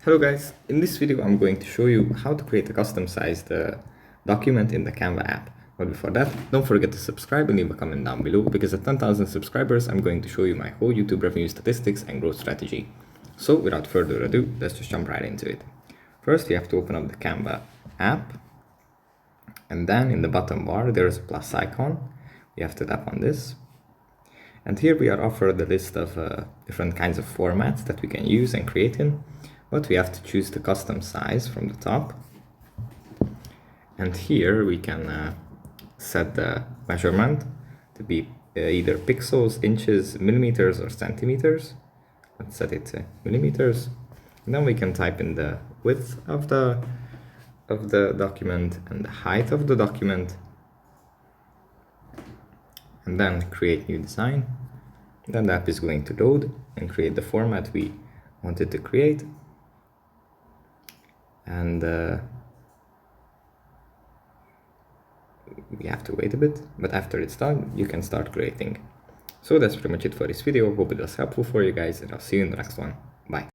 Hello guys, in this video I'm going to show you how to create a custom-sized document in the Canva app. But before that, don't forget to subscribe and leave a comment down below, because at 10,000 subscribers I'm going to show you my whole YouTube revenue statistics and growth strategy. So without further ado, let's just jump right into it. First we have to open up the Canva app, and then in the bottom bar there is a plus icon. We have to tap on this. And here we are offered a list of different kinds of formats that we can use and create in. But we have to choose the custom size from the top. And here we can set the measurement to be either pixels, inches, millimeters, or centimeters. Let's set it to millimeters. And then we can type in the width of the document and the height of the document. And then create new design. Then the app is going to load and create the format we wanted to create. And we have to wait a bit, but after it's done, you can start creating. So that's pretty much it for this video. Hope it was helpful for you guys, and I'll see you in the next one. Bye.